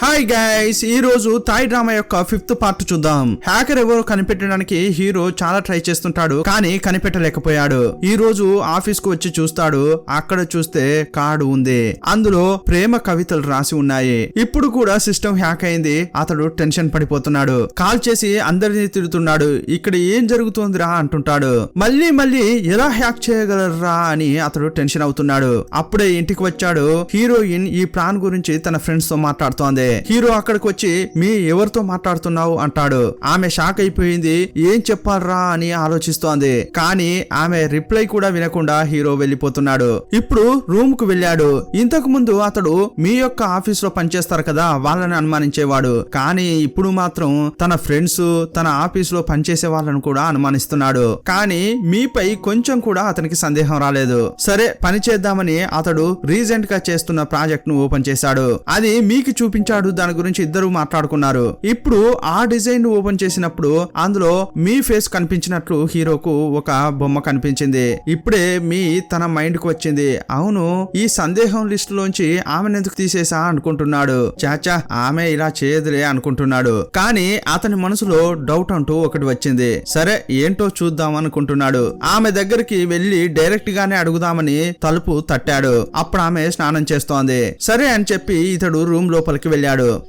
Hi guys, ఈ రోజు Thai drama యొక్క 5th పార్ట్ చూద్దాం. హ్యాకర్ ఎవరో కనిపెట్టడానికి హీరో చాలా ట్రై చేస్తుంటాడు, కానీ కనిపెట్టలేకపోయాడు. ఈ రోజు ఆఫీస్ కు వచ్చి చూస్తాడు. అక్కడ చూస్తే కార్డు ఉంది, అందులో ప్రేమ కవితలు రాసి ఉన్నాయి. ఇప్పుడు కూడా సిస్టమ్ హ్యాక్ అయింది. అతడు టెన్షన్ పడిపోతున్నాడు. కాల్ చేసి అందరినీ తిడుతున్నాడు. ఇక్కడ ఏం జరుగుతుందిరా అంటుంటాడు. మళ్ళీ ఎలా హ్యాక్ చేయగలరా అని అతడు టెన్షన్ అవుతున్నాడు. అప్పుడే ఇంటికి వచ్చాడు. హీరోయిన్ ఈ ప్లాన్ గురించి తన ఫ్రెండ్స్ తో మాట్లాడుతోంది. హీరో అక్కడికి వచ్చి మీ ఎవరితో మాట్లాడుతున్నావు అంటాడు. ఆమె షాక్ అయిపోయింది. ఏం చెప్పాలరా అని ఆలోచిస్తోంది. కానీ ఆమె రిప్లై కూడా వినకుండా హీరో వెళ్లిపోతున్నాడు. ఇప్పుడు రూమ్ కు వెళ్ళాడు. ఇంతకు ముందు అతడు మీ యొక్క ఆఫీస్ లో పనిచేస్తారు కదా, వాళ్ళని అనుమానించేవాడు. కానీ ఇప్పుడు మాత్రం తన ఫ్రెండ్స్, తన ఆఫీస్ లో పనిచేసే వాళ్ళను కూడా అనుమానిస్తున్నాడు. కానీ మీపై కొంచెం కూడా అతనికి సందేహం రాలేదు. సరే పని చేద్దామని అతడు రీసెంట్ గా చేస్తున్న ప్రాజెక్ట్ ను ఓపెన్ చేశాడు. అది మీకు చూపించాడు. దాని గురించి ఇద్దరు మాట్లాడుకున్నారు. ఇప్పుడు ఆ డిజైన్ ఓపెన్ చేసినప్పుడు అందులో మీ ఫేస్ కనిపించినట్లు హీరోకు ఒక బొమ్మ కనిపించింది. ఇప్పుడే మీ తన మైండ్ కు వచ్చింది. అవును, ఈ సందేహం లిస్ట్ లోంచి ఆమెను ఎందుకు తీసేసా అనుకుంటున్నాడు. చాచా, ఆమె ఇలా చేయదులే అనుకుంటున్నాడు. కానీ అతని మనసులో డౌట్ అంటూ ఒకటి వచ్చింది. సరే ఏంటో చూద్దాం అనుకుంటున్నాడు. ఆమె దగ్గరికి వెళ్లి డైరెక్ట్ గానే అడుగుదామని తలుపు తట్టాడు. అప్పుడు ఆమె స్నానం చేస్తోంది. సరే అని చెప్పి ఇతడు రూమ్ లోపలికి వెళ్ళాడు.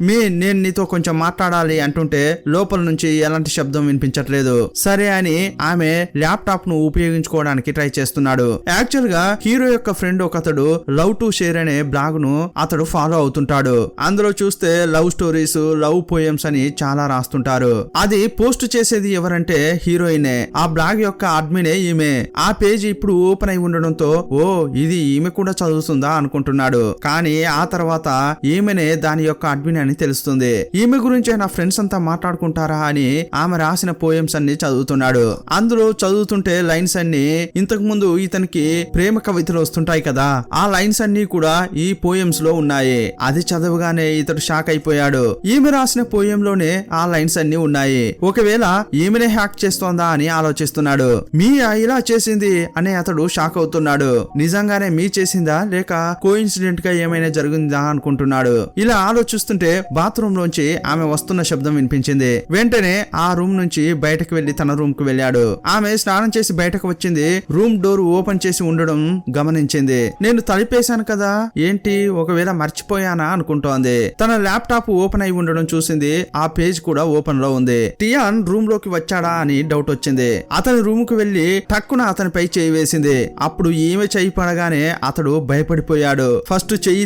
నేను నీతో కొంచెం మాట్లాడాలి అంటుంటే లోపల నుంచి ఎలాంటి శబ్దం వినిపించట్లేదు. సరే అని ఆమె ల్యాప్టాప్ ను ఉపయోగించుకోవడానికి ట్రై చేస్తున్నాడు. యాక్చువల్ గా హీరో యొక్క ఫ్రెండ్ ఒకతడు లవ్ టు షేర్ అనే బ్లాగ్ ను అతడు ఫాలో అవుతుంటాడు. అందులో చూస్తే లవ్ స్టోరీస్, లవ్ పోయమ్స్ అని చాలా రాస్తుంటారు. అది పోస్ట్ చేసేది ఎవరంటే హీరోయినే. ఆ బ్లాగ్ యొక్క అడ్మినే ఈమె. ఆ పేజ్ ఇప్పుడు ఓపెన్ అయి ఉండడంతో ఓ ఇది ఈమె కూడా చదువుతుందా అనుకుంటున్నాడు. కానీ ఆ తర్వాత ఈమెనే దాని యొక్క అడ్మిన్ అని తెలుస్తుంది. ఈమె గురించి నా ఫ్రెండ్స్ అంతా మాట్లాడుకుంటారా అని ఆమె రాసిన పోయమ్స్ అన్ని చదువుతున్నాడు. అందులో చదువుతుంటే లైన్స్ అన్ని ఇంతకు ముందు ఇతనికి ప్రేమ కవితలు వస్తుంటాయి కదా, ఆ లైన్స్ అన్ని కూడా ఈ పోయమ్స్ లో ఉన్నాయి. అది చదవగానే ఇతడు షాక్ అయిపోయాడు. ఈమె రాసిన పోయం లోనే ఆ లైన్స్ అన్ని ఉన్నాయి. ఒకవేళ ఈమెనే హ్యాక్ చేస్తోందా అని ఆలోచిస్తున్నాడు. మీ ఇలా చేసింది అని అతడు షాక్ అవుతున్నాడు. నిజంగానే మీ చేసిందా లేక కోఇన్సిడెంట్ గా ఏమైనా జరిగిందా అనుకుంటున్నాడు. ఇలా ఆలోచిస్తుంటే బాత్రూమ్ లోంచి ఆమె వస్తున్న శబ్దం వినిపించింది. వెంటనే ఆ రూమ్ నుంచి బయటకు వెళ్లి తన రూమ్ కు వెళ్ళాడు. ఆమె స్నానం చేసి బయటకు వచ్చింది. రూమ్ డోర్ ఓపెన్ చేసి ఉండడం గమనించింది. నేను తలిపేశాను కదా, ఏంటి ఒకవేళ మర్చిపోయానా అనుకుంటోంది. తన ల్యాప్టాప్ ఓపెన్ అయి ఉండడం చూసింది. ఆ పేజ్ కూడా ఓపెన్ లో ఉంది. టియాన్ రూమ్ లోకి వచ్చాడా అని డౌట్ వచ్చింది. అతని రూమ్ కు వెళ్లి టక్కున అతనిపై చేయి వేసింది. అప్పుడు ఈమె చెయ్యి పడగానే అతడు భయపడిపోయాడు. ఫస్ట్ చెయ్యి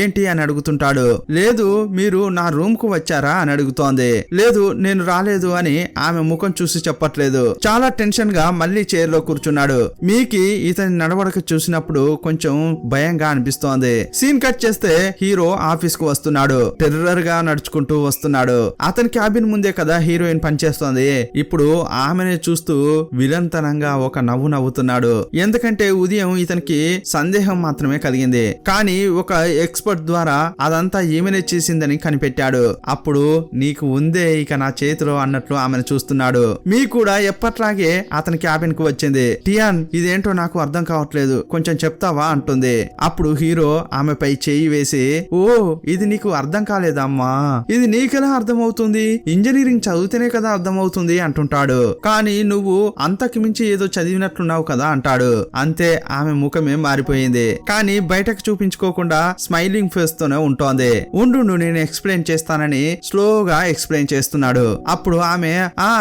ఏంటి అని అడుగుతుంటాడు. లేదు మీరు నా రూమ్ కు వచ్చారా అని అడుగుతోంది. లేదు నేను రాలేదు అని ఆమె ముఖం చూసి చెప్పట్లేదు. చాలా టెన్షన్ గా మళ్ళీ చైర్ లో కూర్చున్నాడు. మీకి ఇతని నడవడక చూసినప్పుడు కొంచెం భయంగా అనిపిస్తోంది. సీన్ కట్ చేస్తే హీరో ఆఫీస్ కు వస్తున్నాడు. టెర్రర్ గా నడుచుకుంటూ వస్తున్నాడు. అతని క్యాబిన్ ముందే కదా హీరోయిన్ పనిచేస్తోంది. ఇప్పుడు ఆమెను చూస్తూ విలన్తనంగా ఒక నవ్వు నవ్వుతున్నాడు. ఎందుకంటే ఉదయం ఇతనికి సందేహం మాత్రమే కలిగింది, కానీ ఒక ఎక్స్పర్ట్ ద్వారా అదంతా ఏమైనా చేసిందని కనిపెట్టాడు. అప్పుడు నీకు ఉందే ఇక నా చేతిలో అన్నట్లు ఆమెను చూస్తున్నాడు. మీ కూడా ఎప్పట్లాగే అతని క్యాబిన్ కు వచ్చింది. టియాన్ ఇదేంటో నాకు అర్థం కావట్లేదు, కొంచెం చెప్తావా అంటుంది. అప్పుడు హీరో ఆమెపై చేయి వేసి ఓ ఇది నీకు అర్థం కాలేదమ్మా, ఇది నీకెలా అర్థమవుతుంది, ఇంజనీరింగ్ చదివితేనే కదా అర్థమవుతుంది అంటుంటాడు. కానీ నువ్వు అంతకు మించి ఏదో చదివినట్లున్నావు కదా అంటాడు. అంతే, ఆమె ముఖమే మారిపోయింది. కానీ బయటకు చూపించుకోకుండా స్మైలింగ్ ఫేస్ తోనే ఉంటోంది. ఉండు నేను ఎక్స్ప్లెయిన్ చేస్తానని స్లోగా ఎక్స్ప్లెయిన్ చేస్తున్నాడు. అప్పుడు ఆమె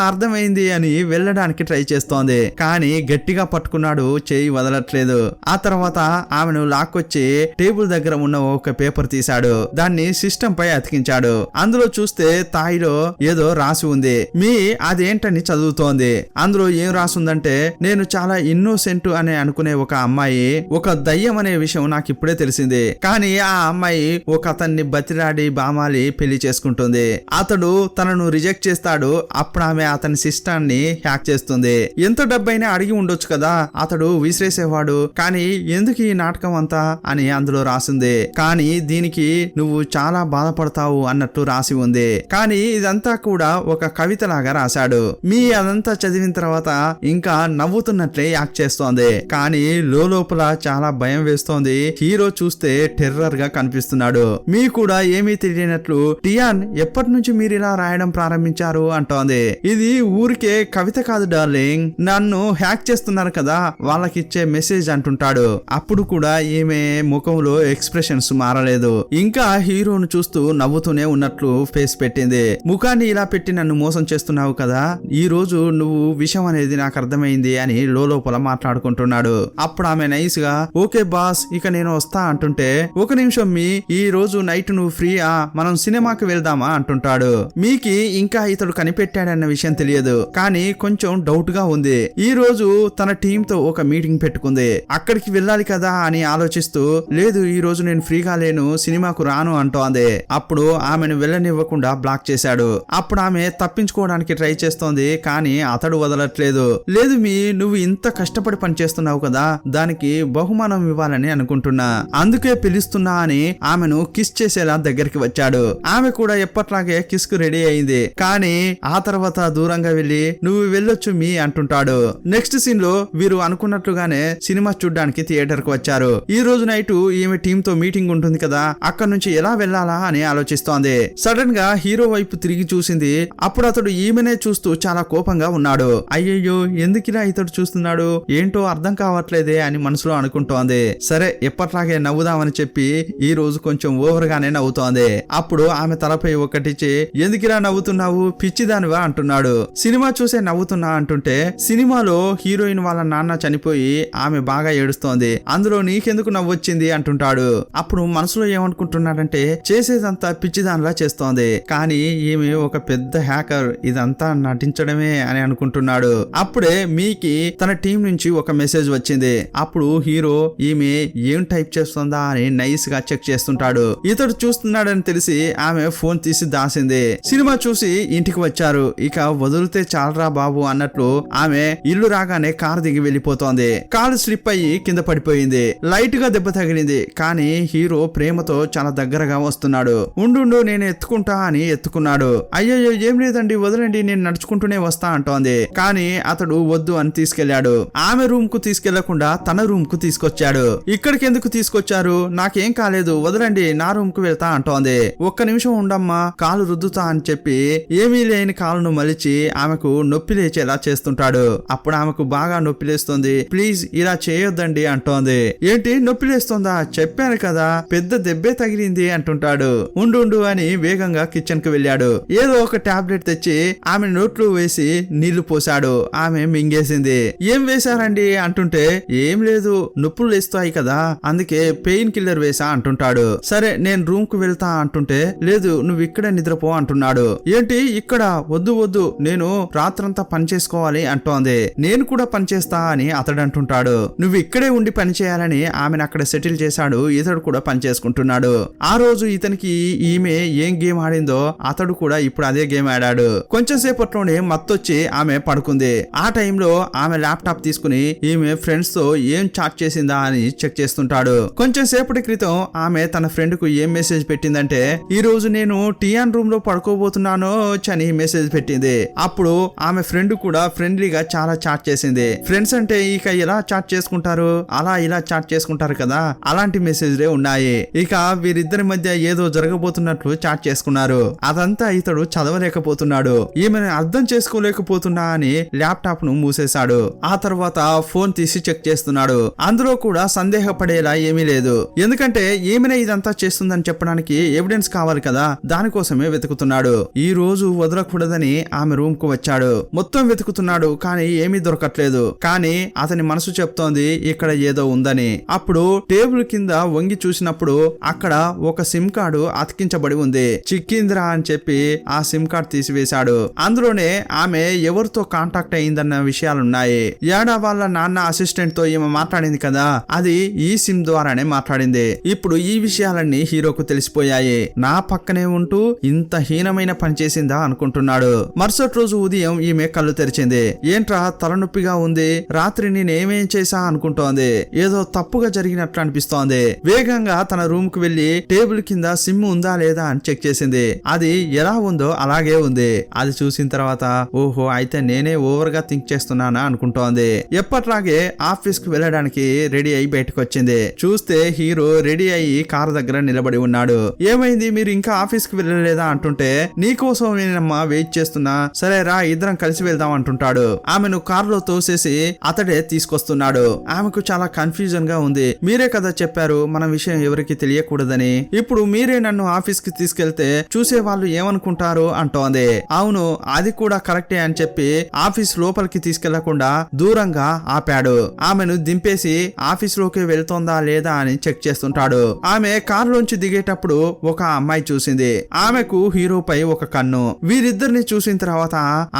అర్థమైంది అని వెళ్ళడానికి ట్రై చేస్తోంది. కానీ గట్టిగా పట్టుకున్నాడు, చేయి వదలట్లేదు. ఆ తర్వాత ఆమెను లాక్కొచ్చి టేబుల్ దగ్గర ఉన్న ఒక పేపర్ తీశాడు. దాన్ని సిస్టమ్ పై అతికించాడు. అందులో చూస్తే తాయిలో ఏదో రాసి ఉంది. మీ అదేంటని చదువుతోంది. అందులో ఏం రాసుందంటే నేను చాలా ఇన్నోసెంట్ అని అనుకునే ఒక అమ్మాయి ఒక దయ్యం అనే విషయం నాకు ఇప్పుడే తెలిసింది. కానీ ఆ అమ్మాయి ఒక అతన్ని బతిలాడి బామాలి పెళ్లి చేసుకుంటుంది. అతడు తనను రిజెక్ట్ చేస్తాడు. అప్పుడు ఆమె అతని సిస్టాన్ని హ్యాక్ చేస్తుంది. ఎంత డబ్బైనా అడిగి ఉండొచ్చు కదా, అతడు విసిరేసేవాడు. కానీ ఎందుకు ఈ నాటకం అంతా అని అందులో రాసింది. కానీ దీనికి నువ్వు చాలా బాధపడతావు అన్నట్టు రాసి ఉంది. కానీ ఇదంతా కూడా ఒక కవిత లాగా రాశాడు. మీ అదంతా చదివిన తర్వాత ఇంకా నవ్వుతున్నట్లే యాక్ట్ చేస్తోంది. కానీ లోపల చాలా భయం వేస్తోంది. హీరో చూస్తే టెర్రర్ గా కనిపిస్తున్నాడు. మీ కూడా ఏమీ తెలియనట్లు టియాన్ ఎప్పటి నుంచి మీరు ఇలా రాయడం ప్రారంభించారు అంటోంది. ఇది ఊరికే కవిత కాదు డార్లింగ్, నన్ను హ్యాక్ చేస్తున్నారు కదా వాళ్ళకిచ్చే మెసేజ్ అంటుంటాడు. అప్పుడు కూడా ఈమె ముఖంలో ఎక్స్ప్రెషన్స్ మారలేదు, ఇంకా హీరోను చూస్తూ నవ్వుతూనే ఉన్నట్లు ఫేస్ పెట్టింది. ముఖాన్ని ఇలా పెట్టి నన్ను మోసం చేస్తున్నావు కదా, ఈ రోజు నువ్వు విషయం అనేది నాకు అర్థమైంది అని లోపల మాట్లాడుకుంటున్నాడు. అప్పుడు ఆమె నైస్ గా ఓకే బాస్ ఇక నేను వస్తా అంటుంటే, ఒక నిమిషం ఈ రోజు నైట్ నువ్వు ఫ్రీయా, మనం సినిమాకి వెళ్దామా అంటుంటాడు. మీకి ఇంకా ఇతడు కనిపెట్టాడన్న విషయం తెలియదు, కానీ కొంచెం డౌట్ గా ఉంది. ఈ రోజు తన టీమ్ తో ఒక మీటింగ్ పెట్టుకుంది, అక్కడికి వెళ్ళాలి కదా అని ఆలోచిస్తూ, లేదు ఈ రోజు నేను ఫ్రీగా లేను, సినిమాకు రాను అంటోంది. అప్పుడు ఆమెను వెళ్ళనివ్వకుండా బ్లాక్ చేశాడు. అప్పుడు ఆమె తప్పించుకోవడానికి ట్రై చేస్తోంది, కానీ అతడు వదలట్లేదు. లేదు నువ్వు ఇంత కష్టపడి పనిచేస్తున్నావు కదా, దానికి బహుమానం ఇవ్వాలని అనుకుంటున్నా, అందుకే పిలుస్తున్నా అని ఆమెను కిస్ చేసేలా దగ్గరికి వచ్చాడు. ఆమె కూడా ఎప్పట్లాగే కిస్ కు రెడీ అయింది, కానీ ఆ తర్వాత దూరంగా వెళ్లి నువ్వు వెళ్ళొచ్చు అంటుంటాడు. నెక్స్ట్ సీన్ లో వీరు అనుకున్నట్లుగానే సినిమా చూడ్డానికి థియేటర్ కు వచ్చారు. ఈ రోజు నైట్ ఈమె టీమ్ తో మీటింగ్ ఉంటుంది కదా, అక్కడ నుంచి ఎలా వెళ్లాలా అని ఆలోచిస్తోంది. సడన్ గా హీరో వైపు తిరిగి చూసింది. అప్పుడు అతడు ఈమెనే చూస్తూ చాలా కోపంగా ఉన్నాడు. అయ్యయ్యో ఎందుకిలా ఇతడు చూస్తున్నాడు, ఏంటో అర్థం కావట్లేదే అని మనసులో అనుకుంటోంది. సరే ఎప్పట్లాగే నవ్వుదామని చెప్పి ఈ రోజు కొంచెం ఓవర్ గానే నవ్వుతోంది. అప్పుడు ఆమె తలపై ఒకటిచ్చి ఎందుకిలా నవ్వుతున్నావు పిచ్చిదానివా అంటున్నాడు. సినిమా చూసే నవ్వుతున్నా అంటుంటే, సినిమాలో హీరోయిన్ వాళ్ళ నాన్న చనిపోయి ఆమె బాగా ఏడుస్తోంది, అందులో నీకెందుకు నవ్వొచ్చింది అంటుంటాడు. అప్పుడు మనసులో ఏమనుకుంటున్నాడంటే, చేసేదంతా పిచ్చిదానిలా చేస్తోంది, కానీ ఈమె ఒక పెద్ద హ్యాకర్, ఇదంతా నటించడమే అని అనుకుంటున్నాడు. అప్పుడే మీకి తన టీం నుంచి ఒక మెసేజ్ వచ్చింది. అప్పుడు హీరో ఈమె ఏం టైప్ చేస్తుందా అని నైస్ గా చెక్ చేస్తుంటాడు. ఇతడు చూస్తున్నాడని తెలిసి ఆమె ఫోన్ తీసి దాసింది. సినిమా చూసి ఇంటికి వచ్చారు. ఇక వదిలితే చాలరా బాబు అన్నట్లు ఆమె ఇల్లు రాగానే కారు దిగి వెళ్ళిపోతోంది. కారు స్లిప్ అయ్యి కింద పడిపోయింది. లైట్ గా దెబ్బ తగిలింది, కానీ హీరో ప్రేమతో చాలా దగ్గరగా వస్తున్నాడు. ఉండు నేను ఎత్తుకుంటా అని ఎత్తుకున్నాడు. అయ్యయ్యో ఏం లేదండి వదలండి నేను నడుచుకుంటూనే వస్తా అంటోంది, కానీ అతడు వద్దు అని తీసుకెళ్లాడు. ఆమె రూమ్ కు తీసుకెళ్లకుండా తన రూమ్ కు తీసుకొచ్చాడు. ఇక్కడికి ఎందుకు తీసుకొచ్చారు, నాకేం కాలేదు వదలండి నా రూమ్ కు వెళ్తా అంటోంది. ఒక్క నిమిషం ఉండమ్మా కాలు రుద్దుతా అని చెప్పి ఏమీ లేని కాలును మలిచి ఆమెకు నొప్పి లేచేలా చేస్తుంటాడు. అప్పుడు ఆమెకు బాగా నొప్పి లేస్తుంది. ప్లీజ్ ఇలా చేయొద్దండి అంటోంది. ఏంటి నొప్పి లేస్తుందా, చెప్పాను కదా పెద్ద దెబ్బే తగిలింది అంటుంటాడు. ఉండు అని వేగంగా కిచెన్ కు వెళ్ళాడు. ఏదో ఒక టాబ్లెట్ తెచ్చి ఆమె నోట్లో వేసి నీళ్లు పోసాడు. ఆమె మింగేసింది. ఏం వేశారండి అంటుంటే, ఏం లేదు నొప్పులు లేస్తాయి కదా అందుకే పెయిన్ కిల్లర్ వేసా అంటుంటాడు. సరే నేను రూమ్ కు వెళ్తా అంటుంటే, లేదు నువ్వు ఇక్కడ నిద్రపో అంటున్నాడు. ఏంటి ఇక్కడ, వద్దు నేను రాత్రంతా పని చేసుకోవాలి అంటోంది. నేను కూడా పని చేస్తా అని అతడు అంటుంటాడు. నువ్వు ఇక్కడే ఉండి పని చేయాలని ఆమెను అక్కడ సెటిల్ చేశాడు. ఇతడు కూడా పని చేసుకుంటున్నాడు. ఆ రోజు ఇతనికి ఈమె ఏం గేమ్ ఆడిందో అతడు కూడా ఇప్పుడు అదే గేమ్ ఆడాడు. కొంచెం సేపట్లోనే మత్తొచ్చి ఆమె పడుకుంది. ఆ టైంలో ఆమె ల్యాప్టాప్ తీసుకుని ఈమె ఫ్రెండ్స్ తో ఏం చాట్ చేసిందా అని చెక్ చేస్తుంటాడు. కొంచెం సేపటి క్రితం ఆమె తన ఫ్రెండ్ కు ఏం మెసేజ్ పెట్టిందంటే, ఈ రోజు నేను టియాన్ రూమ్ లో పడుకోబోతున్నాను అని మెసేజ్ పెట్టింది. అప్పుడు ఆమె ఫ్రెండ్ కూడా ఫ్రెండ్లీగా చాలా చాట్ చేసింది. ఫ్రెండ్స్ అంటే ఇక ఎలా చాట్ చేసుకుంటారు, అలా ఇలా చాట్ చేసుకుంటారు కదా, అలాంటి మెసేజ్లే ఉన్నాయి. ఇక వీరిద్దరి మధ్య ఏదో జరగబోతున్నట్లు చాట్ చేసుకున్నారు. అదంతా ఇతడు చదవలేకపోతున్నాడు. ఈమెను అర్థం చేసుకోలేకపోతున్నా అని ల్యాప్టాప్ ను మూసేశాడు. ఆ తర్వాత ఫోన్ తీసి చెక్ చేస్తున్నాడు. అందులో కూడా సందేహపడేలా ఏమీ లేదు, ఎందుకంటే ఈమెనే ఇదంతా చేస్తుందని చెప్పడానికి ఎవిడెన్స్ కావాలి కదా, దానికోసమే వెతుకుతున్నాడు. ఈ రోజు వదలకూడదని ఆమె రూమ్ కు వచ్చాడు. మొత్తం వెతుకుతున్నాడు, కానీ ఏమీ దొరకట్లేదు. కానీ అతని మనసు చెప్తోంది ఇక్కడ ఏదో ఉందని. అప్పుడు టేబుల్ కింద వంగి చూసినప్పుడు అక్కడ ఒక సిమ్ కార్డు అతికించబడి ఉంది. చిక్కిందిరా అని చెప్పి ఆ సిమ్ కార్డ్ తీసివేశాడు. అందులోనే ఆమె ఎవరితో కాంటాక్ట్ అయిందన్న విషయాలున్నాయి. యాడా వాళ్ళ నాన్న అసిస్టెంట్ తో ఈమె మాట్లాడింది కదా, అది ఈ సిమ్ ద్వారానే మాట్లాడింది. ఇప్పుడు ఈ విషయాలన్నీ హీరోకు తెలిసిపోయాయి. నా పక్కనే ఉంటూ ఇంత హీనమైన పని చేసిందా అనుకుంటున్నాడు. మరుసటి రోజు ఉదయం ఈమె కళ్ళు తెరిచింది. ఏంట్రా తలనొప్పిగా ఉంది, రాత్రి నేనేమేం చేసా అనుకుంటోంది. ఏదో తప్పుగా జరిగినట్లు అనిపిస్తోంది. వేగంగా తన రూమ్ కు వెళ్లి టేబుల్ కింద సిమ్ ఉందా లేదా అని చెక్ చేసింది. అది ఎలా ఉందో అలాగే ఉంది. అది చూసిన తర్వాత ఓహో అయితే నేనే ఓవర్ గా థింక్ చేస్తున్నానా అనుకుంటోంది. ఎప్పట్లాగే ఆఫీస్ కు వెళ్ళడానికి రెడీ అయి బయటకు వచ్చింది. చూస్తే హీరో రెడీ అయ్యి కారు దగ్గర నిలబడి ఉన్నాడు. ఏమైంది, మీరు ఇంకా ఆఫీస్ కి వెళ్ళలేదా అంటుంటే నీకోసం నేనమ్మా వెయిట్ చేస్తున్నా, సరే రా ఇద్దరం కలిసి వెళ్దాం అంటుంటాడు. ఆమెను కారులో తోసేసి అతడే తీసుకొస్తున్నాడు. ఆమెకు చాలా కన్ఫ్యూజన్ గా ఉంది. మీరే కదా చెప్పారు మన విషయం ఎవరికి తెలియకూడదని, ఇప్పుడు మీరే నన్ను ఆఫీస్ కి తీసుకెళ్తే చూసే వాళ్ళు ఏమనుకుంటారు అంటోంది. అవును అది కూడా కరెక్టే అని చెప్పి ఆఫీస్ లోపలికి తీసుకెళ్లకుండా దూరంగా ఆపాడు. ఆమెను దింపేసి ఆఫీస్ లోకి వెళ్తోందా లేదా అని చెక్ చేస్తుంటాడు. ఆమె కారులోంచి దిగేటప్పుడు ఒక అమ్మాయి చూసింది. ఆమెకు హీరోపై ఒక కన్ను. వీరిద్దరిని చూసిన తర్వాత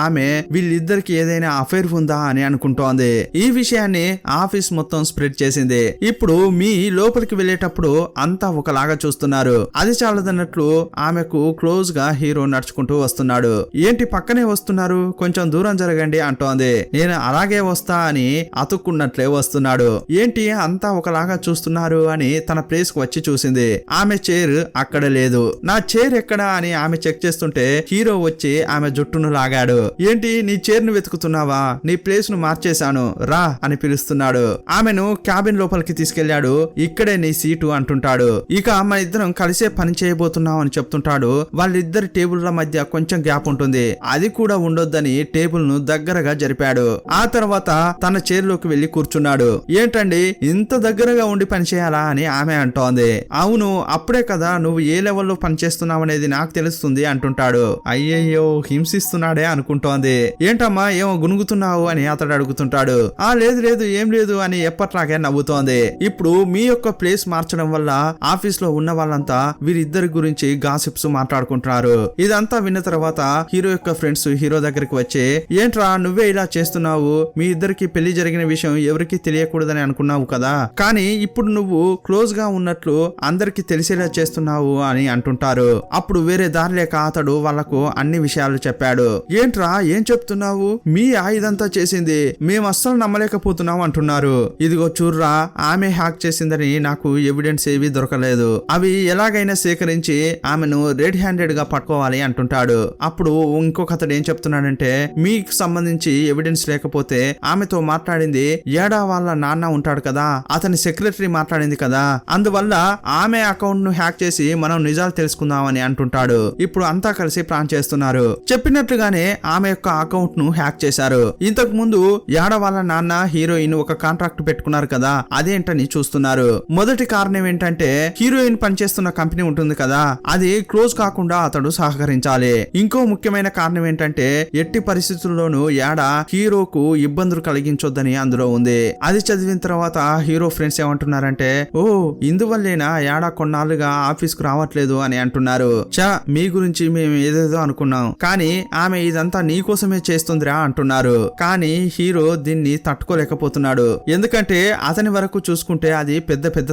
ఆమె వీళ్ళిద్దరికి ఏదైనా అఫైర్ ఉందా అని అనుకుంటోంది. ఈ విషయాన్ని ఆఫీస్ మొత్తం స్ప్రెడ్ చేసింది. ఇప్పుడు మీ లోపలికి వెళ్ళేటప్పుడు అంతా ఒకలాగా చూస్తున్నారు. అది చాలదన్నట్లు ఆమెకు క్లోజ్ గా హీరో నడుచుకుంటూ వస్తున్నాడు. ఏంటి పక్కనే వస్తున్నారు, కొంచెం దూరం జరగండి అంటోంది. నేను అలాగే వస్తా అని అతుక్కున్నట్లే వస్తున్నాడు. ఏంటి అంతా ఒకలాగా చూస్తున్నారు అని తన ప్లేస్ కు వచ్చి చూసింది. ఆమె చైర్ అక్కడ లేదు. నా చైర్ ఎక్కడా అని ఆమె చెక్ చేస్తుంటే హీరో వచ్చి ఆమె జుట్టును లాగాడు. ఏంటి నీ చైర్ ను వెతుకుతున్నావా, నీ ప్లేస్ ను మార్చేశాను రా అని పిలుస్తున్నాడు. ఆమెను క్యాబిన్ లోపలికి తీసుకెళ్లాడు. ఇక్కడే నీ సీటు అంటుంటాడు. ఇక మన ఇద్దరం కలిసే పని చేయబోతున్నాం అని చెప్తుంటాడు. వాళ్ళిద్దరి టేబుల్ల మధ్య కొంచెం గ్యాప్ ఉంటుంది, అది కూడా ఉండొద్దని టేబుల్ ను దగ్గరగా జరిపాడు. ఆ తర్వాత తన చైర్ లోకి వెళ్లి కూర్చున్నాడు. ఏంటండి ఇంత దగ్గరగా ఉండి పని చేయాలా అని ఆమె అంటోంది. అవును అప్పుడే కదా నువ్వు ఏ లెవెల్లో పని చేస్తున్నావు అనేది నాకు తెలుస్తుంది అంటుంటాడు. అయ్యయ్యో హింసిస్తున్నాడే అనుకుంటోంది. ఏంటమ్మా ఏమో గునుగుతున్నావు అని అతడు అడుగుతుంటాడు. ఆ లేదు లేదు ఏం లేదు అని ఎప్పట్లాగే నవ్వుతోంది. ఇప్పుడు మీ యొక్క ప్లేస్ మార్చడం వల్ల ఆఫీస్ లో ఉన్న వాళ్ళంతా వీరిద్దరి గురించి గాసిప్స్ మాట్లాడుకుంటున్నారు. ఇదంతా విన్న తర్వాత హీరో యొక్క ఫ్రెండ్స్ హీరో దగ్గరికి వచ్చి ఏంట్రా నువ్వే ఇలా చేస్తున్నావు, మీ ఇద్దరికి పెళ్లి జరిగిన విషయం ఎవరికి తెలియకూడదని అనుకున్నావు కదా, కానీ ఇప్పుడు నువ్వు క్లోజ్ గా ఉన్నట్లు అందరికి తెలిసేలా చేస్తున్నావు అని అంటుంటారు. అప్పుడు వేరే దారి లేక అతడు వాళ్లకు అన్ని విషయాలు చెప్పాడు. ఏంట్రా ఏం చెప్తున్నావు, మీ ఇదంతా చేసింది మేము అస్సలు నమ్మలేకపోతున్నాం అంటున్నారు. ఇదిగో చూర్రా ఆమె హ్యాక్ చేసిందని నాకు ఎవిడెన్స్ ఏవి దొరకలేదు, అవి ఎలాగైనా సేకరించి ఆమెను రెడ్ హ్యాండెడ్ గా పట్టుకోవాలి అంటుంటాడు. అప్పుడు ఇంకొక అతడు ఏం చెప్తున్నాడంటే మీకు సంబంధించి ఎవిడెన్స్ లేకపోతే ఆమెతో మాట్లాడింది ఏడా వాళ్ళ నాన్న ఉంటాడు కదా, అతని సెక్రటరీ మాట్లాడింది కదా, అందువల్ల ఆమె అకౌంట్ ను హ్యాక్ చేసి మనం నిజాలు తెలుసుకుందామని అంటుంటాడు. ఇప్పుడు అంతా కలిసి ప్లాన్ చేస్తున్నారు. చెప్పినట్లుగానే ఆమె యొక్క అకౌంట్ ను హ్యాక్ చేశారు. ఇంతకు ముందు ఏడ వాళ్ళ నాన్న హీరోయిన్ ఒక కాంట్రాక్ట్ పెట్టుకున్నారు కదా, అదేంటని చూస్తున్నారు. మొదటి కారణం ఏంటంటే హీరోయిన్ పనిచేస్తున్న కంపెనీ ఉంటుంది కదా, అది క్లోజ్ కాకుండా అతడు సహకరించాలి. ఇంకో ముఖ్యమైన కారణం ఏంటంటే ఎట్టి పరిస్థితుల్లోనూ ఏడ హీరోకు ఇబ్బందులు కలిగించొద్దని అందులో ఉంది. అది చదివిన తర్వాత హీరో ఫ్రెండ్స్ ఏమంటున్నారంటే ఓ ఇందువల్లేనా ఏడా కొన్నాళ్ళుగా ఆఫీస్ కు రావట్లేదు అని అంటున్నారు. చా మీ గురించి మేము ఏదేదో అనుకున్నాం, కానీ ఆమె ఇదంతా నీకోసమే చేస్తుందిరా అంటున్నారు. కానీ హీరో దీన్ని తట్టుకోలేకపోతున్నాడు. ఎందుకంటే అతని వరకు చూసుకుంటే అది పెద్ద పెద్ద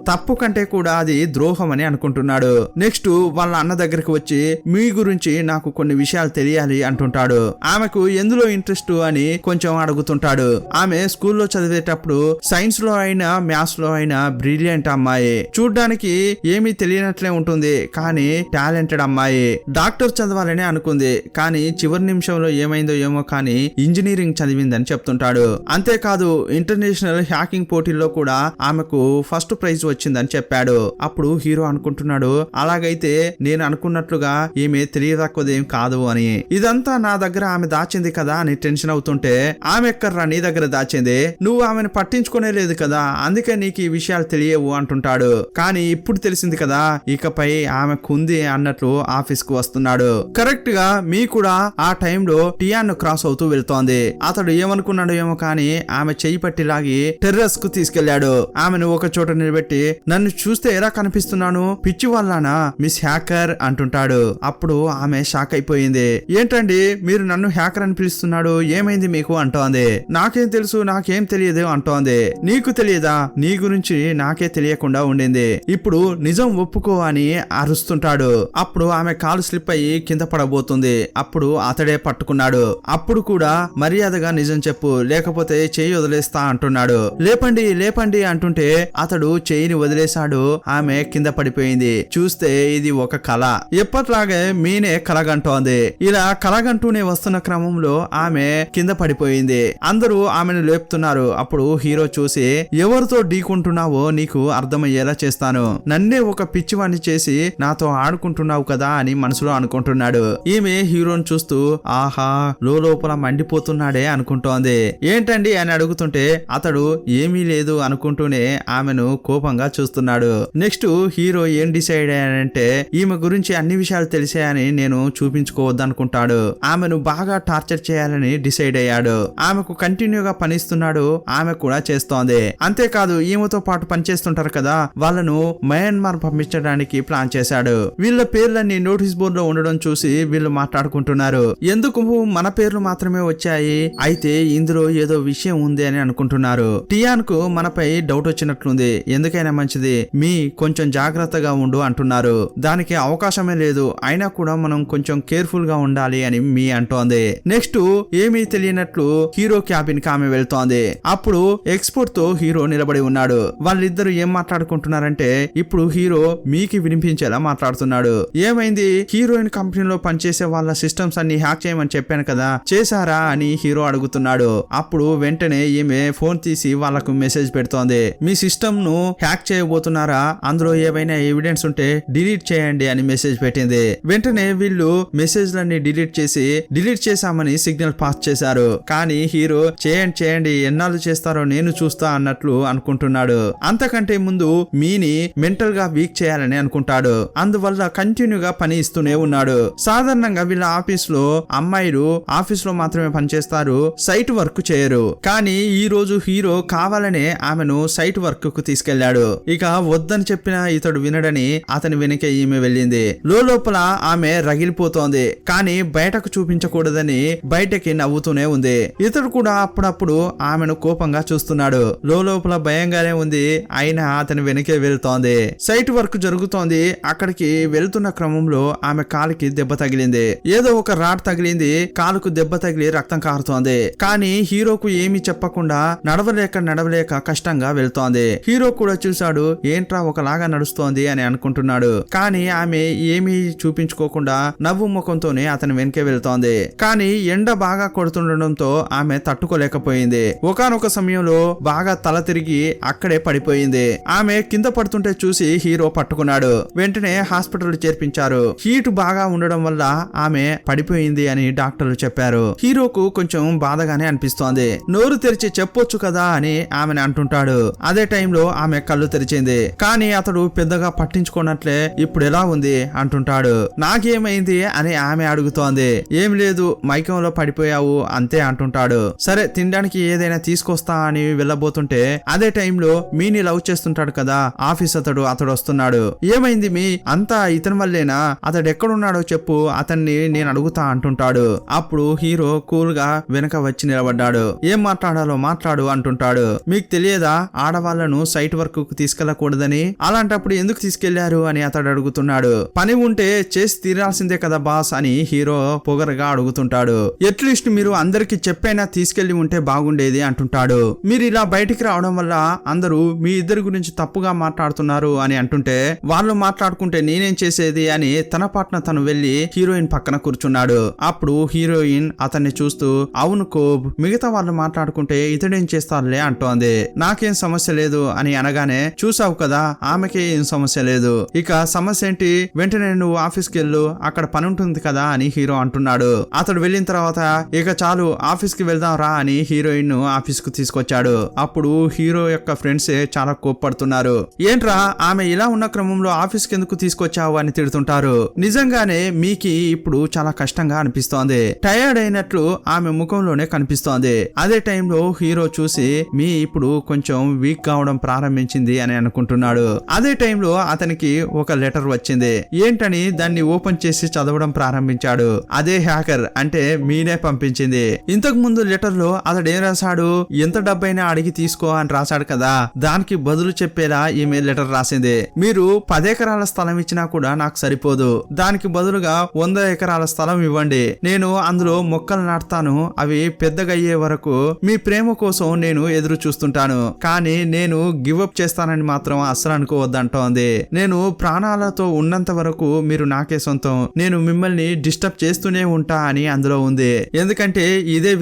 తప్పు కంటే కూడా అది ద్రోహం అని అనుకుంటున్నాడు. నెక్స్ట్ వాళ్ళ అన్న దగ్గరికి వచ్చి మీ గురించి నాకు కొన్ని విషయాలు తెలియాలి అంటుంటాడు. ఆమెకు ఎందులో ఇంట్రెస్ట్ అని కొంచెం అడుగుతుంటాడు. ఆమె స్కూల్లో చదివేటప్పుడు సైన్స్ లో అయినా మ్యాథ్స్ లో అయినా బ్రిలియంట్ అమ్మాయి, చూడ్డానికి ఏమీ తెలియనట్లే ఉంటుంది కానీ టాలెంటెడ్ అమ్మాయి. డాక్టర్ చదవాలని అనుకుంది కానీ చివరి నిమిషంలో ఏమైందో ఏమో కానీ ఇంజనీరింగ్ చదివిందని చెప్తుంటాడు. అంతేకాదు ఇంటర్నేషనల్ హ్యాకింగ్ పోటీల్లో కూడా ఆమెకు ఫస్ట్ ప్రైజ్ వచ్చిందని చెప్పాడు. అప్పుడు హీరో అనుకుంటున్నాడు అలాగైతే నేను అనుకున్నట్లుగా ఈమె తెలియదక్కువదేం కాదు అని. ఇదంతా నా దగ్గర ఆమె దాచింది కదా అని టెన్షన్ అవుతుంటే ఆమె ఎక్కడ్రా నీ దగ్గర దాచింది, నువ్వు ఆమెను పట్టించుకునే లేదు కదా అందుకే నీకు ఈ విషయాలు తెలియవు అంటుంటాడు. కానీ ఇప్పుడు తెలిసింది కదా ఇకపై ఆమె కుంది అన్నట్లు ఆఫీస్ కు వస్తున్నాడు. కరెక్ట్ గా మీ కూడా ఆ టైంలో టియాన్ క్రాస్ అవుతూ వెళ్తోంది. అతడు ఏమనుకున్నాడు ఏమో కానీ ఆమె చెయ్యి పట్టి లాగి టెర్రస్ కు తీసుకెళ్లాడు. ఆమెను ఒక చోట నిలబెట్టి నన్ను చూస్తే ఎలా కనిపిస్తున్నాను, పిచ్చి వాళ్ళనా మిస్ హ్యాకర్ అంటుంటాడు. అప్పుడు ఆమె షాక్ అయిపోయింది. ఏంటండి మీరు నన్ను హ్యాకర్ అని పిలుస్తున్నాడు, ఏమైంది మీకు అంటోంది. నాకేం తెలుసు నాకేం తెలియదు అంటోంది. నీకు తెలియదా, నీ గురించి నాకే తెలియకుండా ఉండింది, ఇప్పుడు నిజం ఒప్పుకో అని అరుస్తుంటాడు. అప్పుడు ఆమె కాలు స్లిప్ అయ్యి కింద పడబోతుంది. అప్పుడు అతడే పట్టుకున్నాడు. అప్పుడు కూడా మర్యాదగా నిజం చెప్పు లేకపోతే చెయ్యి వదిలేస్తా అంటున్నాడు. లేపండి లేపండి అంటుంటే అతడు చెయ్యిని వదిలేశాడు. ఆమె కింద పడిపోయింది. చూస్తే ఇది ఒక కళ, ఎప్పట్లాగే మీనే కలగంటోంది. ఇలా కలగంటూనే వస్తున్న క్రమంలో ఆమె కింద పడిపోయింది. అందరూ ఆమెను లేపుతున్నారు. అప్పుడు హీరో చూసి ఎవరితో ఢీకుంటున్నావో నీకు అర్థమయ్యేలా చేస్తాను, నన్నే ఒక పిచ్చివాణ్ణి చేసి నాతో ఆడుకుంటున్నావు కదా అని మనసులో అనుకుంటున్నాడు. ఈమె హీరోని చూస్తూ ఆహా లోపల మండిపోతున్నాడే అనుకుంటోంది. ఏంటండి అని అడుగుతుంటే అతడు ఏమీ లేదు అనుకుంటూనే ఆమెను కోపంగా చూస్తున్నాడు. నెక్స్ట్ హీరో ఏం డిసైడ్ అయ్యాడంటే ఈమె గురించి అన్ని విషయాలు తెలిసాయని నేను చూపించుకోవద్దనుకుంటాడు. ఆమెను బాగా టార్చర్ చేయాలని డిసైడ్ అయ్యాడు. ఆమెకు కంటిన్యూగా పనిస్తున్నాడు. ఆమె కూడా చేస్తోంది. అంతేకాదు ఈమెతో పాటు పనిచేస్తుంటారు కదా వాళ్ళను మయన్మార్ పంపించడానికి ప్లాన్ చేశాడు. వీళ్ళ పేర్లన్నీ నోటీస్ బోర్డు లో ఉండడం చూసి వీళ్ళు మాట్లాడుకుంటున్నారు. ఎందుకు మన పేర్లు మాత్రమే వచ్చాయి, అయితే ఇందులో ఏదో విషయం ఉంది అని అనుకుంటున్నారు. టియాన్ కు మనపై డౌట్ వచ్చినట్లుంది, ఎందుకైనా మంచిది మీ కొంచెం జాగ్రత్తగా ఉండు అంటున్నారు. దానికి అవకాశమే లేదు, అయినా కూడా మనం కొంచెం కేర్ఫుల్ గా ఉండాలి అని మీ అంటోంది. నెక్స్ట్ ఏమీ తెలియనట్లు హీరో క్యాబిన్ కి ఆమె వెళ్తోంది. అప్పుడు ఎక్స్పోర్ట్ తో హీరో నిలబడి ఉన్నాడు. వాళ్ళిద్దరు ఏం మాట్లాడుకుంటున్నారంటే ఇప్పుడు హీరో మీకి వినిపించేలా మాట్లాడుతున్నాడు. ఏమైంది, హీరోయిన్ కంపెనీలో పనిచేసే వాళ్ళ సిస్టమ్స్ అన్ని హ్యాక్ చేయమని చెప్పాను కదా, చేశారా అని హీరో అడుగుతున్నాడు. అప్పుడు వెంటనే ఈమె ఫోన్ తీసి వాళ్ళకు మెసేజ్ పెడుతోంది. మీ సిస్టమ్ ను హ్యాక్ చేయబోతున్నారా, అందులో ఏవైనా ఎవిడెన్స్ ఉంటే డిలీట్ చేయండి అని మెసేజ్ పెట్టింది. వెంటనే వీళ్ళు మెసేజ్లన్నీ డిలీట్ చేశామని సిగ్నల్ పాస్ చేశారు. కానీ హీరో చేయండి ఎన్నాళ్ళు చేస్తారో నేను చూస్తా అన్నట్లు అనుకుంటున్నాడు. అంతకంటే ముందు మీని మెంటల్ గా వీక్ చేయాలని అనుకుంటాడు. అందువల్ల కంటిన్యూగా పని ఇస్తూనే ఉన్నాడు. సాధారణంగా వీళ్ళ ఆఫీస్ లో అమ్మాయిలు ఆఫీస్ లో మాత్రమే పనిచేస్తారు, సైట్ వర్క్ చేయరు. కానీ ఈ రోజు హీరో కావాలనే ఆమెను సైట్ వర్క్ కు తీసుకెళ్లాడు. ఇక వద్దని చెప్పిన ఇతడు వినడని అతని వెనకే ఈమె వెళ్ళింది. లోపల ఆమె రగిలిపోతోంది, కానీ బయటకు చూపించకూడదని బయటకి నవ్వుతూనే ఉంది. ఇతడు కూడా అప్పుడప్పుడు ఆమెను కోపంగా చూస్తున్నాడు. లోపల భయంగానే ఉంది, అయినా అతని వెనకే వెళ్తోంది. సైట్ వర్క్ జరుగుతోంది. అక్కడికి వెళ్తున్న క్రమంలో ఆమె కాలికి దెబ్బ తగిలింది. ఏదో ఒక రాడ్ తగిలింది, కాలుకు దెబ్బ తగిలి రక్తం కారుతోంది. కానీ హీరోకు ఏమీ చెప్పకుండా నడవలేక కష్టంగా వెళ్తోంది. హీరో కూడా చూశాడు, ఏంట్రా ఒకలాగా నడుస్తోంది అని అనుకుంటున్నాడు. కానీ ఆమె ఏమీ చూపించుకోకుండా నవ్వు ముఖంతోనే అతని వెనకే వెళ్తోంది. కానీ ఎండ బాగా కొడుతుండడంతో ఆమె తట్టుకోలేకపోయింది. ఒకానొక సమయంలో బాగా తల తిరిగి అక్కడే పడిపోయింది. ఆమె కింద పడుతుంటే చూసి హీరో పట్టుకున్నాడు. వెంటనే హాస్పిటల్ చేర్పించారు. హీట్ బాగా ఉండడం వల్ల ఆమె పడిపోయింది అని డాక్టర్లు చెప్పారు. హీరోకు కొంచెం బాధగానే అనిపిస్తోంది. నోరు తెరిచి చెప్పొచ్చు కదా అని ఆమెను అంటుంటాడు. అదే టైంలో ఆమె కళ్ళు తెరిచింది. కానీ అతడు పెద్దగా పట్టించుకున్నట్లే ఇప్పుడు ఎలా ఉంది అంటుంటాడు. నాకేమైంది అని ఆమె అడుగుతోంది. ఏం లేదు, మైకంలో పడిపోయావు అంతే అంటుంటాడు. సరే తినడానికి ఏదైనా తీసుకొస్తా అని వెళ్ళబోతుంటే అదే టైంలో మీని లవ్ చేస్తుంటాడు కదా ఆఫీస్ అతడు వస్తున్నాడు. ఏమైంది మీ, అంతా ఇతని వల్లేనా, అతడు ఎక్కడున్నాడో చెప్పు, అతన్ని నేను అడుగుతా అంటుంటాడు. అప్పుడు హీరో కూల్ గా వెనక వచ్చి నిలబడ్డాడు. ఏం మాట్లాడాలో మాట్లాడు అంటుంటాడు. మీకు తెలియదా ఆడవాళ్లను సైట్ వర్క్ కు తీసుకెళ్లకూడదని, అలాంటప్పుడు ఎందుకు తీసుకెళ్లారు అని అతడు అడుగుతున్నాడు. పని ఉంటే చేసి తీరాల్సిందే కదా బాస్ అని హీరో పొగరగా అడుగుతుంటాడు. ఎట్లీస్ట్ మీరు అందరికి చెప్పైనా తీసుకెళ్లి ఉంటే బాగుండేది అంటుంటాడు. మీరు ఇలా బయటికి రావడం వల్ల అందరూ మీ ఇద్దరి గురించి తప్పుగా మాట్లాడుతున్నారు అని అంటుంటే వాళ్ళు మాట్లాడుకుంటే నేనేం చేసేది అని తన పాటన తను వెళ్లి హీరోయిన్ పక్కన కూర్చున్నాడు. అప్పుడు హీరోయిన్ అతన్ని చూస్తూ అవును కోబ్, మిగతా వాళ్ళు మాట్లాడుకుంటే ఇతడేం చేస్తారులే అంటోంది. నాకేం సమస్య లేదు అని అనగానే చూసావు కదా ఆమెకే ఏం సమస్య లేదు, ఇక సమస్య ఏంటి, వెంటనే నువ్వు ఆఫీస్కి వెళ్ళు, అక్కడ పని ఉంటుంది కదా అని హీరో అంటున్నాడు. అతడు వెళ్ళిన తర్వాత ఇక చాలు ఆఫీస్ కి వెళ్దాం రా అని హీరోయిన్ ను ఆఫీస్ కు తీసుకొచ్చాడు. అప్పుడు హీరో యొక్క ఫ్రెండ్స్ చాలా కోప్పడుతున్నారు. ఏంట్రా ఆమె ఇలా ఉన్న క్రమంలో ఆఫీస్ కి ఎందుకు తీసుకొచ్చావు అని తిడుతుంటారు. నిజంగానే మీకి ఇప్పుడు చాలా కష్టంగా అనిపిస్తోంది, టైర్డ్ అయినట్లు ఆమె ముఖంలోనే కనిపిస్తోంది. అదే టైంలో హీరో చూసి మీ ఇప్పుడు కొంచెం వీక్ కావడం ప్రారంభించింది అని అనుకుంటున్నాడు. అదే టైంలో అతనికి ఒక లెటర్ వచ్చింది. ఏంటని దాన్ని ఓపెన్ చేసి చదవడం ప్రారంభించాడు. అదే హ్యాకర్ అంటే మీనే పంపించింది. ఇంతకు ముందు లెటర్ లో అతడు ఏం రాశాడు, ఎంత డబ్బైనా అడిగి తీసుకో అని రాశాడు కదా, దానికి బదులు చెప్పేలా ఈమె లెటర్ రాసింది. మీరు 10 ఎకరాల స్థలం ఇచ్చినా కూడా నాకు సరిపోదు, దానికి బదులుగా 100 ఎకరాల స్థలం ఇవ్వండి, నేను అందులో మొక్కలు నాటుతాను, అవి పెద్దగా అయ్యే వరకు మీ ప్రేమ కోసం నేను ఎదురు చూస్తుంటాను, కానీ నేను గివ్ అప్ చేస్తానని మాత్రం అస్సలు అనుకోవద్దంటోంది. నేను ప్రాణాలతో ఉన్నంత వరకు మీరు నాకే సొంతం, నేను మిమ్మల్ని డిస్టర్బ్ చేస్తూనే ఉంటా అని అందులో ఉంది. ఎందుకంటే ఇదే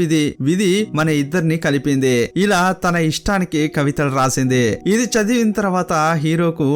విధి మన ఇద్దరిని కలిపింది. ఇలా తన ఇష్టానికి కవితలు రాసింది. ఇది చదివిన తర్వాత హీరోకు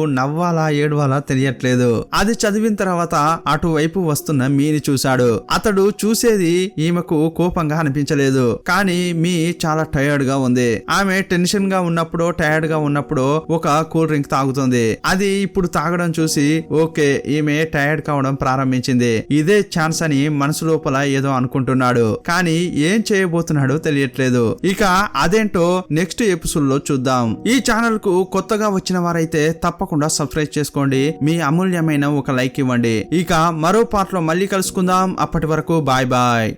నవ్వాలా ఏడవాలా తెలియట్లేదు. అది చదివిన తర్వాత అటువైపు వస్తున్న మీని చూశాడు. అతడు చూసేది ఈమెకు కోపంగా అనిపించలేదు, కానీ మీ చాలా టైర్డ్ గా ఉంది. ఆమె టెన్షన్ గా ఉన్నప్పుడు టైర్డ్ గా ఉన్నప్పుడు ఒక కూల్ డ్రింక్ తాగుతుంది. అది ఇప్పుడు తాగడం చూసి ఓకే ఈమె టైర్డ్ కావడం ప్రారంభించింది, ఇదే ఛాన్స్ అని మనసు లోపల ఏదో అనుకుంటున్నాడు, కానీ ఏం చేయబోతున్నాడో తెలియట్లేదు. ఇక అదేంటో నెక్స్ట్ ఎపిసోడ్ లో చూద్దాం. ఈ ఛానల్ కు కొత్తగా వచ్చిన వారైతే తప్పకుండా సబ్స్క్రైబ్ చేసుకోండి, మీ అమూల్యమైన ఒక లైక్ ఇవ్వండి. ఇక మరో పార్ట్ లో మళ్ళీ కలుసుకుందాం. అప్పటి వరకు బాయ్ బాయ్.